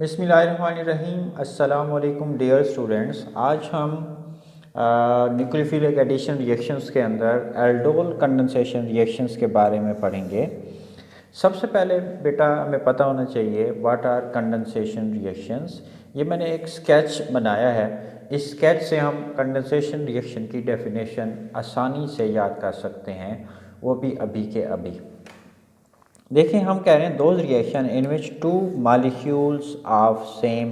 बिस्मिल्लाहिर्रहमानिर्रहीम। अस्सलाम वालेकुम डियर स्टूडेंट्स। आज हम न्यूक्लियोफिलिक एडिशन रिएक्शंस के अंदर एल्डोल कंडेंसेशन रिएक्शंस के बारे में पढ़ेंगे। सबसे पहले बेटा हमें पता होना चाहिए व्हाट आर कंडेंसेशन रिएक्शंस। ये मैंने एक स्केच बनाया है। इस स्केच से हम कंडेंसेशन रिएक्शन की डेफिनेशन आसानी से याद कर सकते हैं, वो भी अभी के अभी। देखिए, हम कह रहे हैं those reaction in which two molecules of same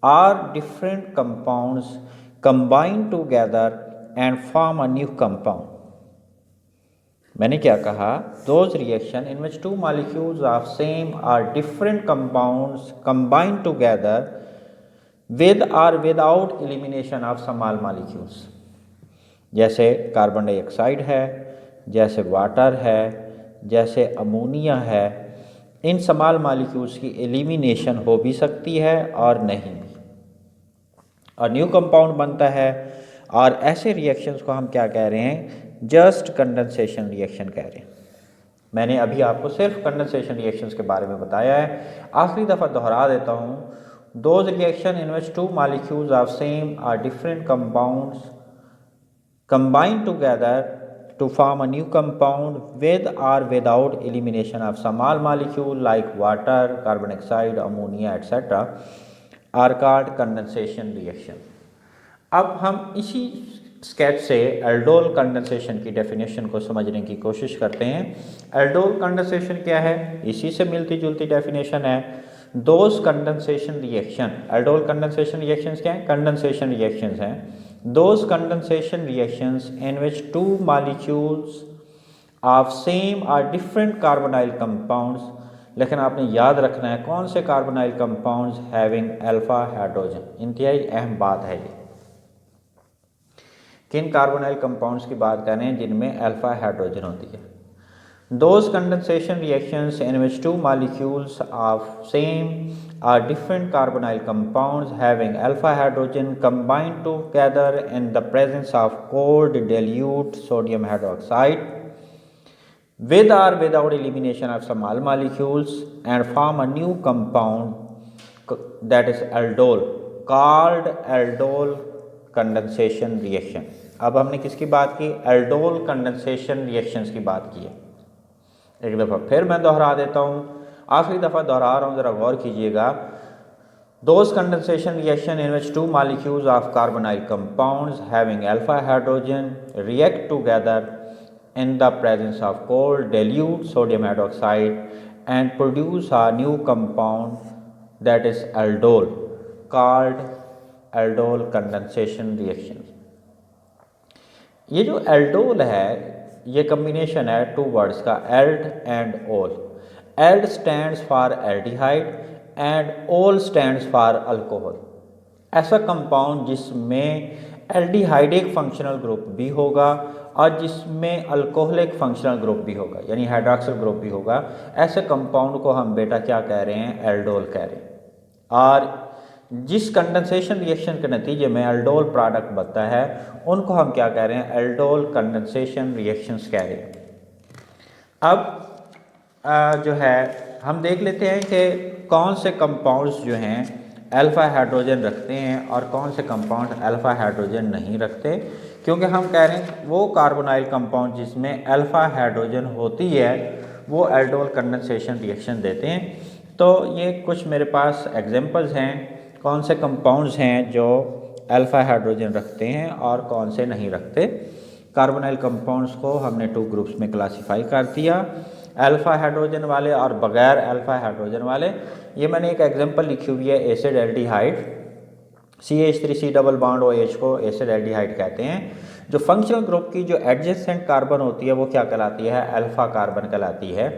are different compounds combine together and form a new compound. मैंने क्या कहा? Those reaction in which two molecules of same are different compounds combine together with और without elimination of small molecules. जैसे carbon dioxide है, जैसे water है, जैसे ammonia है, इन स्मॉल मॉलिक्यूल्स की एलिमिनेशन हो भी सकती है और नहीं भी, और न्यू कंपाउंड बनता है। और ऐसे रिएक्शंस को हम क्या कह रहे हैं? जस्ट कंडेंसेशन रिएक्शन कह रहे हैं। मैंने अभी आपको सिर्फ कंडेंसेशन रिएक्शंस के बारे में बताया है। आखिरी दफ़ा दोहरा देता हूँ। Those reaction in which two molecules of same are different compounds combine together to form a new compound with or without elimination of small molecule like water, carbon dioxide, ammonia, etc. are called condensation reaction. अब हम इसी sketch से aldol condensation की definition को समझने की कोशिश करते हैं। एल्डोल कंडेंसेशन क्या है? इसी से मिलती जुलती डेफिनेशन है। Those condensation reaction, aldol condensation reactions क्या है? कंडेंसेशन रिएक्शंस हैं। Those condensation reactions in which two molecules of same or different carbonyl compounds, लेकिन आपने याद रखना है कौन से carbonyl compounds having alpha hydrogen. इंतहाई अहम बात है ये। किन कार्बोनाइल कंपाउंड्स की बात कर रहे हैं जिनमें अल्फा हाइड्रोजन होती है? Those condensation reactions in which two molecules of same or different carbonyl compounds having alpha hydrogen combine together in the presence of cold dilute sodium hydroxide with or without elimination of small molecules and form a new compound, that is aldol, called aldol condensation reaction। अब हमने किसकी बात की? Aldol condensation reactions की बात की है। एक दफ़ा फिर मैं दोहरा देता हूँ, आखिरी दफ़ा दोहरा रहा हूँ, ज़रा गौर कीजिएगा। Those condensation reaction in which two molecules of carbonyl compounds having alpha hydrogen react together in the presence of cold dilute sodium hydroxide and produce a new compound, that is aldol, called aldol condensation reaction। ये जो aldol है, ये combination है two words का, ald and ol. Ald stands for aldehyde and ol stands for alcohol. ऐसा compound जिसमें aldehyde एक functional group भी होगा और जिसमें अल्कोहलिक फंक्शनल ग्रुप भी होगा, यानी हाइड्रॉक्सिल ग्रुप भी होगा। ऐसे कंपाउंड को हम बेटा क्या कह रहे हैं? एल्डोल कह रहे हैं। और जिस कंडेंसेशन रिएक्शन के नतीजे में एल्डोल प्रोडक्ट बनता है उनको हम क्या कह रहे हैं? एल्डोल कंडेंसेशन रिएक्शंस कह रहे हैं। अब जो है हम देख लेते हैं कि कौन से कंपाउंड्स जो हैं अल्फा हाइड्रोजन रखते हैं और कौन से कंपाउंड अल्फा हाइड्रोजन नहीं रखते, क्योंकि हम कह रहे हैं वो कार्बोनाइल कंपाउंड जिसमें अल्फा हाइड्रोजन होती है वो एल्डोल कंडेंसेशन रिएक्शन देते हैं। तो ये कुछ मेरे पास एग्जांपल्स हैं कौन से कंपाउंड्स हैं जो अल्फा हाइड्रोजन रखते हैं और कौन से नहीं रखते। कार्बोनाइल कंपाउंड्स को हमने टू ग्रुप्स में क्लासीफाई कर दिया, अल्फा हाइड्रोजन वाले और बगैर अल्फा हाइड्रोजन वाले। ये मैंने एक एग्जांपल लिखी हुई है, acid aldehyde, CH3C double bond OH को एसिड एल्डिहाइड कहते हैं। जो फंक्शनल ग्रुप की जो एडजेसेंट कार्बन होती है वो क्या कहलाती है? अल्फा कार्बन कहलाती है।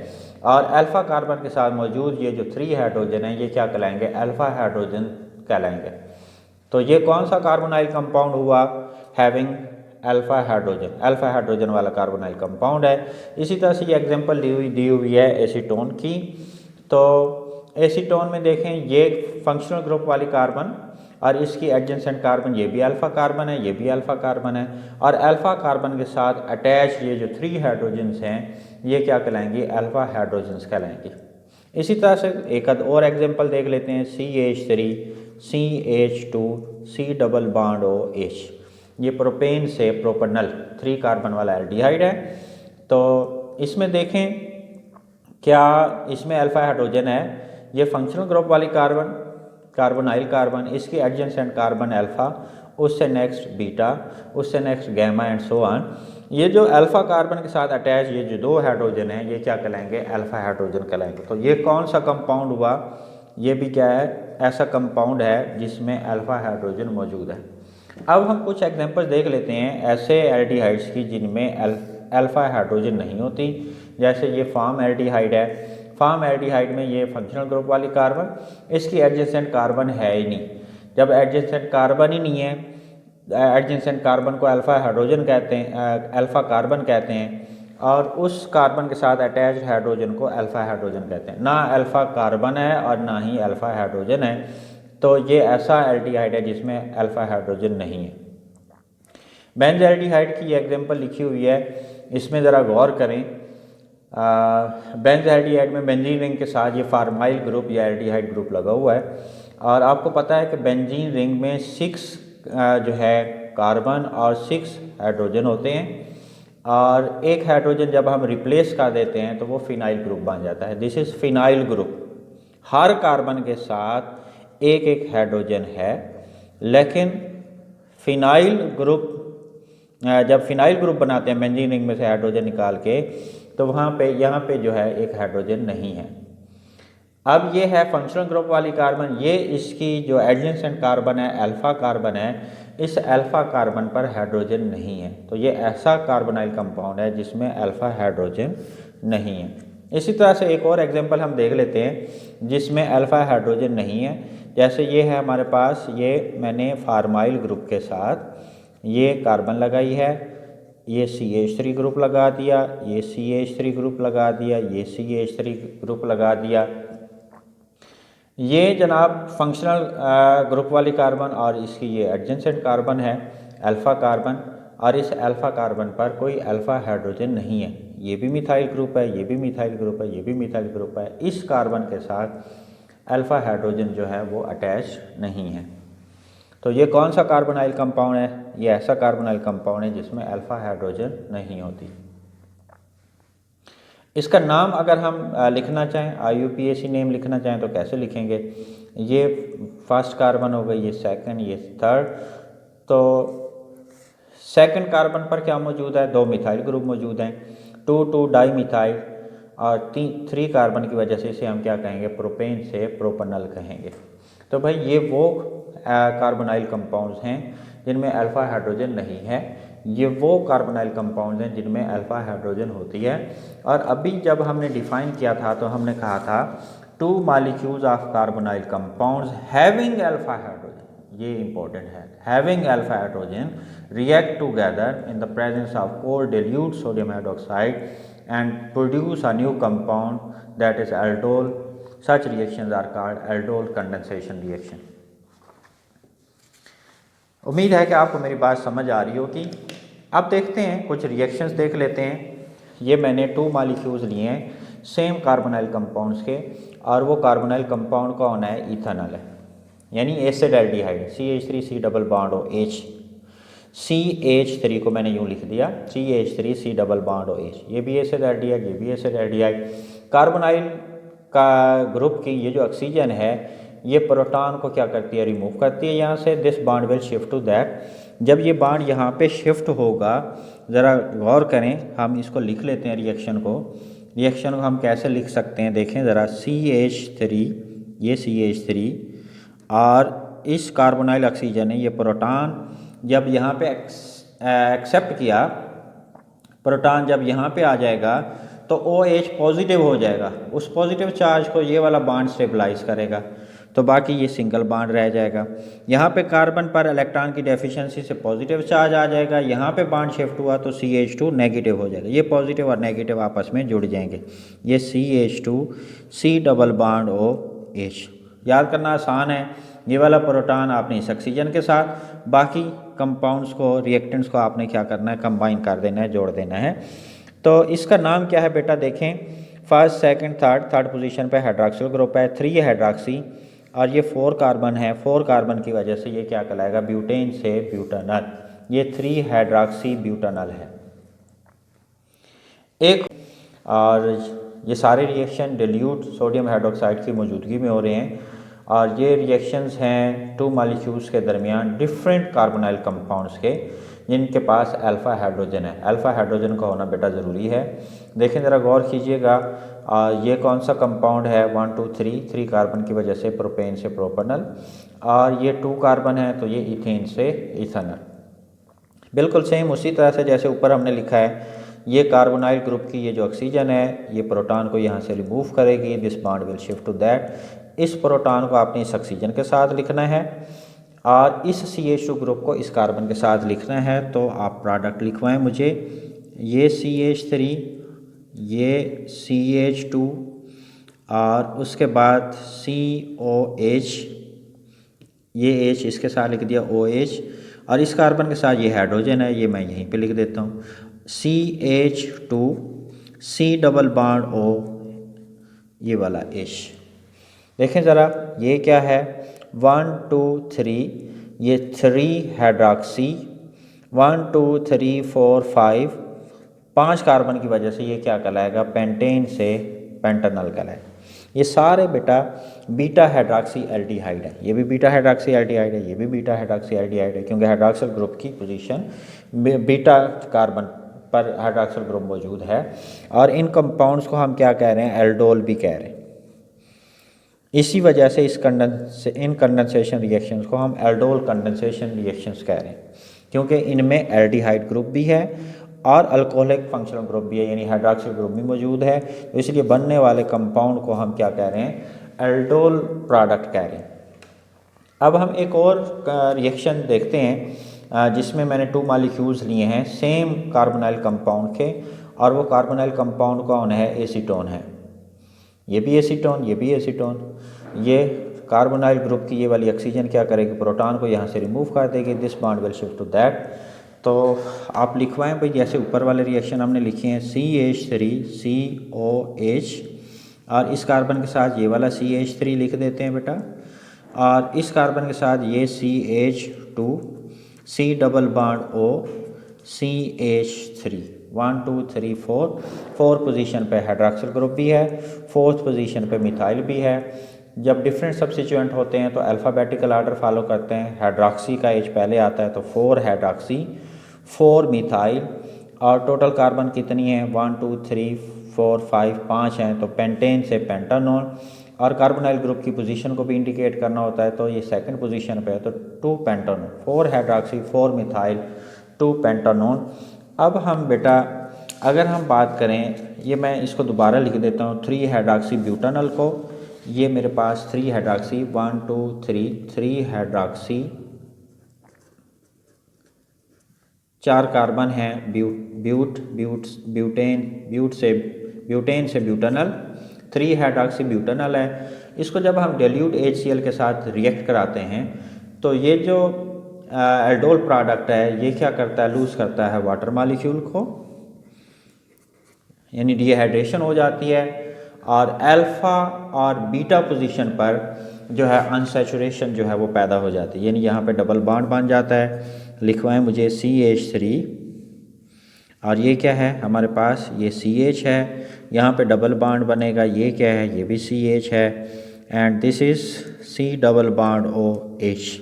और अल्फा कार्बन के साथ मौजूद ये जो 3 हाइड्रोजन है ये क्या कहलाएंगे? अल्फा हाइड्रोजन कहलाएंगे। तो ये कौन सा कार्बोनाइल कंपाउंड हुआ? Having alpha hydrogen, alpha hydrogen वाला कार्बोनाइल कंपाउंड है। इसी तरह से ये एग्जांपल दी हुई है एसीटोन की। तो एसीटोन में देखें ये फंक्शनल ग्रुप वाली कार्बन और इसकी एडजेसेंट कार्बन ये भी अल्फा कार्बन है, ये भी अल्फा कार्बन है। और अल्फा कार्बन के साथ अटैच ये जो 3 हाइड्रोजन्स हैं ये क्या कहलाएंगी? Alpha hydrogens कहलाएंगी। इसी तरह से एक और एग्जांपल देख लेते हैं, CH3 CH2 C double bond OH। ये प्रोपेन से प्रोपेनल 3 कार्बन वाला एल्डिहाइड है। तो इसमें देखें क्या इसमें अल्फा हाइड्रोजन है, ये फंक्शनल ग्रुप वाली कार्बन, कार्बोनाइल कार्बन, इसकी एडजेसेंट कार्बन अल्फा, उससे नेक्स्ट बीटा, उससे next gamma and so on. ये जो अल्फा कार्बन के साथ अटैच ये जो 2 हाइड्रोजन हैं ये क्या कहलाएंगे, अल्फा हाइड्रोजन कहलाएंगे। तो ये कौन सा कंपाउंड हुआ, ये भी क्या है, ऐसा कंपाउंड है जिसमें अल्फा हाइड्रोजन मौजूद है। अब हम कुछ एग्जांपल्स देख लेते हैं ऐसे एल्डिहाइड्स की जिनमें अल्फा हाइड्रोजन नहीं होती। जैसे ये फार्म एल्डिहाइड है, फार्म एल्डिहाइड में ये फंक्शनल ग्रुप वाली कार्बन, इसकी एडजेसेंट कार्बन है ही नहीं। जब एडजेसेंट कार्बन ही नहीं है, एडजेसेंट कार्बन को अल्फा हाइड्रोजन कहते हैं, अल्फा कार्बन कहते हैं, और उस कार्बन के साथ अटैच्ड हाइड्रोजन को अल्फा हाइड्रोजन कहते हैं। ना अल्फा कार्बन है और ना ही अल्फा हाइड्रोजन है, तो ये ऐसा एल्डिहाइड है जिसमें अल्फा हाइड्रोजन नहीं है। बेंज एल्डिहाइड की एग्जांपल लिखी हुई है, इसमें ज़रा गौर करें। बेंज एल्डिहाइड में बेंजीन रिंग के साथ ये फार्माइल ग्रुप या एल्डिहाइड ग्रुप लगा हुआ है, और आपको पता है कि बेंजीन रिंग में 6 जो है कार्बन और 6 हाइड्रोजन होते हैं, और एक हाइड्रोजन जब हम रिप्लेस कर देते हैं तो वो फिनाइल ग्रुप बन जाता है। This is phenyl group. Her carbon के साथ एक एक हाइड्रोजन है, लेकिन फिनाइल ग्रुप, जब फिनाइल ग्रुप बनाते हैं बेंजीन रिंग में से हाइड्रोजन निकाल के, तो वहाँ पे यहाँ पे जो है एक हाइड्रोजन नहीं है। अब ये है फंक्शनल ग्रुप वाली कार्बन, ये इसकी जो एडजेसेंट कार्बन है अल्फा कार्बन है, इस अल्फा कार्बन पर हाइड्रोजन नहीं है। तो ये ऐसा कार्बोनाइल कंपाउंड है जिसमें अल्फा हाइड्रोजन नहीं है। इसी तरह से एक और एग्जांपल हम देख लेते हैं जिसमें अल्फा हाइड्रोजन नहीं है। जैसे ये है हमारे पास, ये मैंने फार्माइल ग्रुप के साथ ये कार्बन लगाई है, ये CH3 ग्रुप लगा दिया, ये CH3 ग्रुप लगा दिया, ये CH3 ग्रुप लगा दिया। ये जनाब फंक्शनल ग्रुप वाली कार्बन, और इसकी ये एडजेसेंट कार्बन है अल्फ़ा कार्बन, और इस अल्फ़ा कार्बन पर कोई अल्फ़ा हाइड्रोजन नहीं है। ये भी मिथाइल ग्रुप है, ये भी मिथाइल ग्रुप है, ये भी मिथाइल ग्रुप है। इस कार्बन के साथ अल्फ़ा हाइड्रोजन जो है वो अटैच नहीं है। तो ये कौन सा कार्बोनाइल कंपाउंड है, ये ऐसा कार्बोनाइल कंपाउंड है जिसमें अल्फ़ा हाइड्रोजन नहीं होती। इसका नाम अगर हम लिखना चाहें, IUPAC नेम लिखना चाहें तो कैसे लिखेंगे, ये फर्स्ट कार्बन हो गई, ये सेकंड, ये थर्ड। तो सेकंड कार्बन पर क्या मौजूद है, 2 मिथाइल ग्रुप मौजूद हैं, 2 डाई मिथाइल, और 3 कार्बन की वजह से इसे हम क्या कहेंगे, प्रोपेन से प्रोपेनल कहेंगे। तो भाई ये वो कार्बोनाइल कंपाउंड्स हैं जिनमें अल्फ़ा हाइड्रोजन नहीं है, ये वो कार्बोनाइल कंपाउंड्स हैं जिनमें अल्फ़ा हाइड्रोजन होती है। और अभी जब हमने डिफ़ाइन किया था तो हमने कहा था 2 molecules of carbonyl compounds having alpha hydrogen, ये इंपॉर्टेंट है, having alpha hydrogen react together in the presence of cold dilute sodium hydroxide and produce a new compound that is aldol. Such reactions are called aldol condensation reaction. उम्मीद है कि आपको मेरी बात समझ आ रही होगी। अब देखते हैं कुछ रिएक्शंस देख लेते हैं। ये मैंने 2 मॉलिक्यूल्स लिए हैं सेम कार्बोनाइल कंपाउंड्स के, और वो कार्बोनाइल कंपाउंड कौन है, इथेनॉल है, यानी acid aldehyde CH3C double bond OH। CH3 को मैंने यूँ लिख दिया, CH3C डबल बॉन्ड OH। ये भी एसिड एल्डिहाइड, ये भी एसिड एल्डिहाइड। कार्बोनाइल का ग्रुप की ये जो ऑक्सीजन है ये प्रोटॉन को क्या करती है, रिमूव करती है यहाँ से। This bond will shift to that. जब ये बॉन्ड यहाँ पे शिफ्ट होगा, ज़रा गौर करें, हम इसको लिख लेते हैं रिएक्शन को। रिएक्शन को हम कैसे लिख सकते हैं, देखें ज़रा, CH3, ये CH3, और इस कार्बोनाइल ऑक्सीजन है, ये प्रोटॉन जब यहाँ पे एक्सेप्ट किया, प्रोटॉन जब यहाँ पे आ जाएगा तो OH पॉजिटिव हो जाएगा, उस पॉजिटिव चार्ज को ये वाला बॉन्ड स्टेबलाइज करेगा, तो बाकी ये सिंगल बॉन्ड रह जाएगा। यहाँ पे कार्बन पर इलेक्ट्रॉन की डेफिशिएंसी से पॉजिटिव चार्ज आ जाएगा, यहाँ पे बॉन्ड शिफ्ट हुआ तो CH2 नेगेटिव हो जाएगा, ये पॉजिटिव और नेगेटिव आपस में जुड़ जाएंगे, ये CH2 C double bond OH। याद करना आसान है, ये वाला प्रोटॉन आपने इस ऑक्सीजन के साथ, बाकी कंपाउंड्स को, रिएक्टेंट्स को आपने क्या करना है, कंबाइन कर देना है, जोड़ देना है। तो इसका नाम क्या है बेटा, देखें, फर्स्ट सेकंड थर्ड पोजीशन पे हाइड्रॉक्सिल ग्रुप है, 3 हाइड्रॉक्सी और ये 4 कार्बन है। 4 कार्बन की वजह से ये क्या कहलाएगा, ब्यूटेन से ब्यूटानल। ये 3 हाइड्रॉक्सी ब्यूटानल है। एक और ये सारे रिएक्शन डिल्यूट सोडियम हाइड्रोक्साइड की मौजूदगी में हो रहे हैं और ये रिएक्शंस हैं 2 मॉलिक्यूल्स के दरमियान डिफरेंट कार्बोनाइल कंपाउंड्स के जिनके पास अल्फ़ा हाइड्रोजन है। अल्फ़ा हाइड्रोजन का होना बेटा ज़रूरी है। देखें ज़रा गौर कीजिएगा, ये कौन सा कंपाउंड है, 1 2 3 कार्बन की वजह से प्रोपेन से प्रोपेनल, और ये 2 कार्बन है तो ये इथेन से इथेनल। बिल्कुल सेम उसी तरह से जैसे ऊपर हमने लिखा है, ये कार्बोनाइल ग्रुप की ये जो ऑक्सीजन है ये प्रोटॉन को यहाँ से रिमूव करेगी, this bond will shift to that. इस प्रोटॉन को आपने इस ऑक्सीजन के साथ लिखना है और इस CH2 ग्रुप को इस कार्बन के साथ लिखना है। तो आप प्रोडक्ट लिखवाएं मुझे, ये CH3, ये CH2 और उसके बाद COH, ये H इसके साथ लिख दिया OH, और इस कार्बन के साथ ये हाइड्रोजन है, ये मैं यहीं पे लिख देता हूँ CH2 C double bond O, ये वाला H। देखें ज़रा ये क्या है, 1 2 3, ये 3 हाइड्रॉक्सी, 1 2 3 4 5 कार्बन की वजह से ये क्या कहलाएगा, पेंटेन से पेंटानल कहलाएगा। ये सारे बेटा बीटा हाइड्रॉक्सी एल्डिहाइड है, ये भी बीटा हाइड्रॉक्सी एल्डिहाइड है, ये भी बीटा हाइड्रॉक्सी एल्डिहाइड है, क्योंकि हाइड्रॉक्सिल ग्रुप की पोजीशन बीटा कार्बन पर हाइड्रॉक्सिल ग्रुप मौजूद है। और इन कंपाउंड्स को हम क्या कह रहे हैं, एल्डोल भी कह रहे हैं। इसी वजह से इन कंडेंसेशन रिएक्शंस को हम एल्डोल कंडेंसेशन रिएक्शंस कह रहे हैं, क्योंकि इनमें एल्डिहाइड ग्रुप भी है और अल्कोहलिक फंक्शनल ग्रुप भी है, यानी हाइड्रॉक्सिल ग्रुप भी मौजूद है। तो इसलिए बनने वाले कंपाउंड को हम क्या कह रहे हैं, एल्डोल प्रोडक्ट कह रहे हैं। अब हम एक और रिएक्शन देखते हैं जिसमें मैंने 2 मॉलिक्यूल्स लिए हैं सेम कार्बोनाइल कंपाउंड के, और वो कार्बोनाइल कंपाउंड कौन है, एसीटोन है। ये भी एसीटोन, ये भी एसीटोन। ये कार्बोनाइल ग्रुप की ये वाली ऑक्सीजन क्या करेगी, प्रोटॉन को यहाँ से रिमूव कर देगी, this bond will shift to that. तो आप लिखवाएं भाई, जैसे ऊपर वाले रिएक्शन हमने लिखे हैं CH3 COH, और इस कार्बन के साथ ये वाला CH3 लिख देते हैं बेटा, और इस कार्बन के साथ ये CH2 C double bond O CH3, 1 2 3 4 position पे हाइड्रॉक्सिल ग्रुप भी है, 4th पोजीशन पे मिथाइल भी है। जब डिफरेंट सब्स्टिट्यूएंट होते हैं तो अल्फ़ाबेटिकल आर्डर फॉलो करते हैं। हाइड्रॉक्सी का H पहले आता है तो 4 हाइड्रॉक्सी 4 मिथाइल, और टोटल कार्बन कितनी है, 1 2 3 4 5 हैं, तो पेंटेन से पेंटानोल। और कार्बोनाइल ग्रुप की पोजीशन को भी इंडिकेट करना होता है, तो ये सेकंड पोजीशन पे है तो 2 पेंटानोल, 4 हाइड्रॉक्सी 4 मिथाइल 2 पेंटानोल। अब हम बेटा अगर हम बात करें, ये मैं इसको दोबारा लिख देता हूँ, 3 हाइड्रॉक्सी ब्यूटानल को, ये मेरे पास 3 हाइड्रॉक्सी 1 2 3 हाइड्रॉक्सी 4 कार्बन हैं, ब्यूटेन से ब्यूटानल, 3 हाइड्रॉक्सी ब्यूटानल है। इसको जब हम डाइल्यूट HCl के साथ रिएक्ट कराते हैं तो ये जो एल्डोल प्रोडक्ट है ये क्या करता है, लूज़ करता है वाटर मॉलिक्यूल को, यानी डिहाइड्रेशन हो जाती है, और अल्फ़ा और बीटा पोजीशन पर जो है अनसैचुरेशन जो है वो पैदा हो जाती है, यानी यहाँ पे डबल बॉन्ड बन जाता है। लिखवाएं मुझे CH3, और ये क्या है हमारे पास, ये CH है, यहाँ पे डबल बॉन्ड बनेगा, ये क्या है, ये भी CH है, and this is C double bond OH।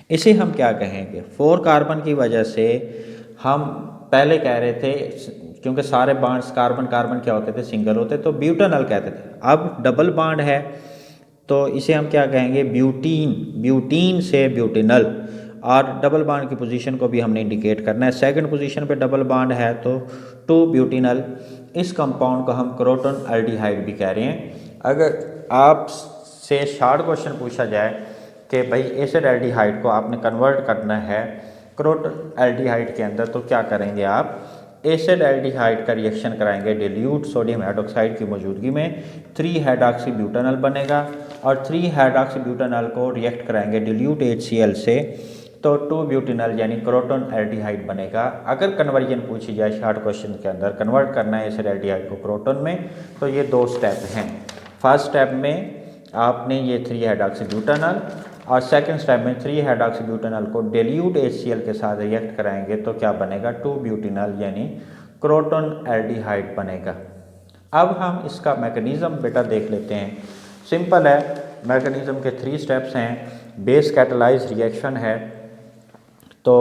इसे हम क्या कहेंगे, 4 कार्बन की वजह से हम पहले कह रहे थे, क्योंकि सारे बॉन्ड्स कार्बन कार्बन क्या होते थे, सिंगल होते, तो ब्यूटानल कहते थे। अब डबल बॉन्ड है तो इसे हम क्या कहेंगे, ब्यूटीन से ब्यूटेनल, और डबल बॉन्ड की पोजीशन को भी हमने इंडिकेट करना है। सेकंड पोजीशन पे डबल बॉन्ड है तो 2 ब्यूटेनल। इस कंपाउंड को हम क्रोटोन एल्डिहाइड भी कह रहे हैं। अगर आप से शार्ट क्वेश्चन पूछा जाए कि भाई एसिड एल्डिहाइड को आपने कन्वर्ट करना है क्रोटोन एल्डिहाइड के अंदर, तो क्या करेंगे आप, एसिड एल्डिहाइड का रिएक्शन कराएंगे डिल्यूट सोडियम हाइड्रोक्साइड की मौजूदगी में, 3 हाइड्रॉक्सी ब्यूटानल बनेगा, और 3 हाइड्रॉक्सी ब्यूटानल को रिएक्ट कराएंगे डिल्यूट HCl से तो 2 ब्यूटेनॉल यानी क्रोटोन एल्डिहाइड बनेगा। अगर कन्वर्जन पूछी जाए शॉर्ट क्वेश्चन के अंदर, कन्वर्ट करना है इस एल्डिहाइड को क्रोटोन में, तो ये 2 स्टेप हैं। फर्स्ट स्टेप में आपने ये 3 हाइड्रोक्सीब्यूटेनॉल और सेकंड स्टेप में 3 हाइड्रोक्सीब्यूटेनॉल को डिल्यूट HCl के साथ रिएक्ट कराएंगे तो क्या बनेगा, 2 ब्यूटेनॉल यानी क्रोटोन एल्डिहाइड बनेगा। अब हम इसका मैकेनिज़्म बेटा देख लेते हैं। सिंपल है, मैकेनिज़्म के 3 स्टेप्स हैं। बेस कैटालाइज रिएक्शन है, तो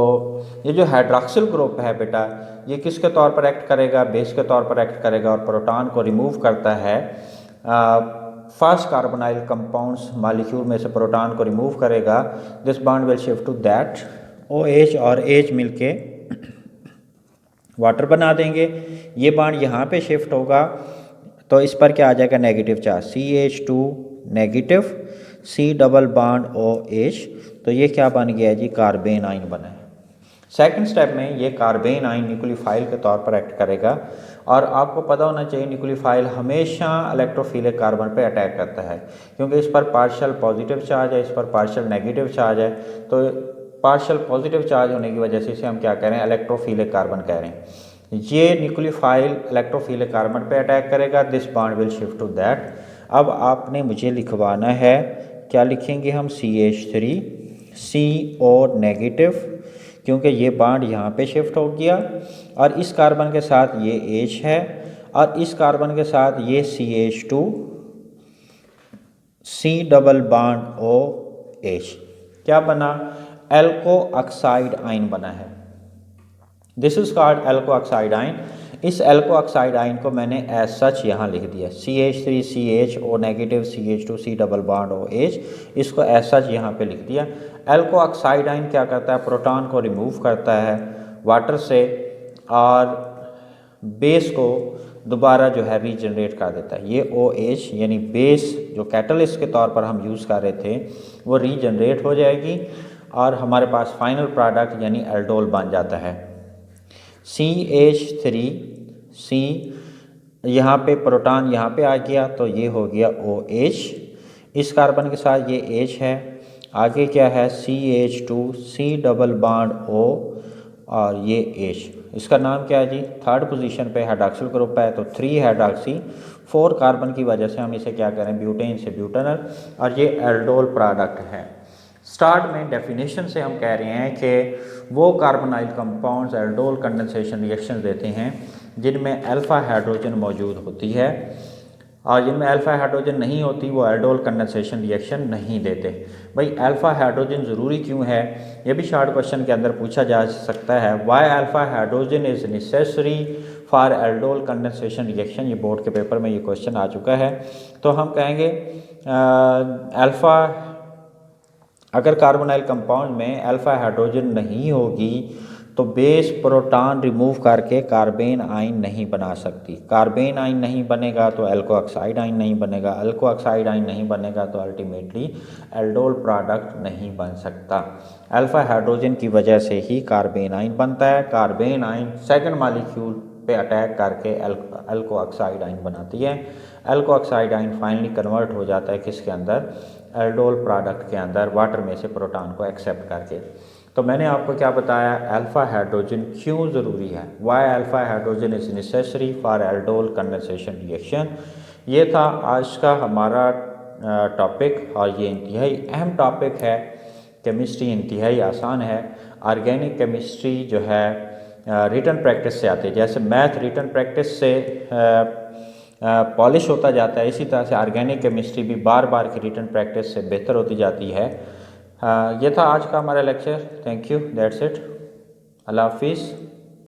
ये जो हाइड्रोक्सिल ग्रुप है बेटा, ये किसके तौर पर एक्ट करेगा, बेस के तौर पर एक्ट करेगा और प्रोटॉन को रिमूव करता है। फर्स्ट कार्बोनाइल कंपाउंड्स मॉलिक्यूल में से प्रोटॉन को रिमूव करेगा। This bond will shift to that OH और H मिलके वाटर बना देंगे। ये बॉन्ड यहाँ पे शिफ्ट होगा तो इस पर क्या आ जाएगा, negative charge, CH2 negative, C double bond OH, तो ये क्या बन गया जी, कार्बेन आइन बना है। सेकंड स्टेप में ये कार्बेन आइन न्यूक्लियोफाइल के तौर पर एक्ट करेगा और आपको पता होना चाहिए न्यूक्लियोफाइल हमेशा इलेक्ट्रोफिलिक कार्बन पे अटैक करता है, क्योंकि इस पर पार्शियल पॉजिटिव चार्ज है, इस पर पार्शियल नेगेटिव चार्ज है। तो पार्शियल पॉजिटिव चार्ज होने की वजह से इसे हम क्या कह रहे हैं, इलेक्ट्रोफिलिक कार्बन कह रहे हैं। ये न्यूक्लियोफाइल इलेक्ट्रोफिलिक कार्बन पे अटैक करेगा। This bond will shift to that. अब आपने मुझे लिखवाना है, क्या लिखेंगे हम, CH3 CO नेगेटिव, क्योंकि ये बॉन्ड यहाँ पे शिफ्ट हो गया और इस कार्बन के साथ ये H है और इस कार्बन के साथ ये CH2 C double bond OH, क्या बना, एल्को ऑक्साइड आइन बना है। दिस इज कॉल्ड एल्को ऑक्साइड आइन। इस एल्को ऑक्साइड आइन को मैंने एज सच यहाँ लिख दिया, CH3 CH O negative CH2 C double bond OH, इसको एज सच यहाँ पे लिख दिया। एल्को ऑक्साइड आइन क्या करता है, प्रोटॉन को रिमूव करता है वाटर से और बेस को दोबारा जो है रीजनरेट कर देता है। ये OH यानी बेस जो कैटलिस्ट के तौर पर हम यूज़ कर रहे थे वो रीजनरेट हो जाएगी और हमारे पास फाइनल प्रोडक्ट यानी एल्डोल बन जाता है। CH3 C, यहाँ पे प्रोटॉन यहाँ पे आ गया तो ये हो गया OH, इस कार्बन के साथ ये H है, आगे क्या है CH2 C double bond O और ये H, इसका नाम क्या है जी, थर्ड पोजीशन पे हाइड्रोक्सिल ग्रुप है तो 3 हाइड्रोक्सी 4 कार्बन की वजह से हम इसे क्या करें, ब्यूटेन से ब्यूटेनॉल, और ये एल्डोल प्रोडक्ट है। स्टार्ट में डेफिनेशन से हम कह रहे हैं कि वो carbonyl compounds aldol condensation reaction देते हैं जिनमें अल्फ़ा हाइड्रोजन मौजूद होती है, और जिनमें अल्फ़ा हाइड्रोजन नहीं होती वो एल्डोल कंडेंसेशन रिएक्शन नहीं देते। भाई अल्फ़ा हाइड्रोजन ज़रूरी क्यों है, ये भी शॉर्ट क्वेश्चन के अंदर पूछा जा सकता है। Why alpha hydrogen is necessary for aldol condensation reaction, ये बोर्ड के पेपर में ये क्वेश्चन आ चुका है। तो हम कहेंगे अल्फ़ा, अगर कार्बोनाइल कंपाउंड में अल्फ़ा हाइड्रोजन नहीं होगी तो बेस प्रोटॉन रिमूव करके कार्बेन आइन नहीं बना सकती। कार्बेन आइन नहीं बनेगा तो एल्को ऑक्साइड आइन नहीं बनेगा, एल्को ऑक्साइड आइन नहीं बनेगा तो अल्टीमेटली एल्डोल प्रोडक्ट नहीं बन सकता। अल्फ़ा हाइड्रोजन की वजह से ही कार्बेन आइन बनता है। कार्बेन आइन सेकंड मॉलिक्यूल पे अटैक करके एल्को ऑक्साइड आइन बनाती है। एल्को ऑक्साइड आइन फाइनली कन्वर्ट हो जाता है किसके अंदर, एल्डोल प्रोडक्ट के अंदर, वाटर में से प्रोटॉन को एक्सेप्ट करके। तो मैंने आपको क्या बताया, अल्फ़ा हाइड्रोजन क्यों ज़रूरी है, why alpha hydrogen is necessary for aldol condensation reaction. ये था आज का हमारा टॉपिक और ये इंतहाई अहम टॉपिक है। केमिस्ट्री इंतहाई आसान है। ऑर्गेनिक केमिस्ट्री जो है रिटन प्रैक्टिस से आती है, जैसे मैथ रिटन प्रैक्टिस से पॉलिश होता जाता है, इसी तरह से ऑर्गेनिक केमिस्ट्री भी बार बार की रिटन प्रैक्टिस से बेहतर होती जाती है। ये था आज का हमारा lecture. Thank you, that's it, अल्लाह हाफिज़।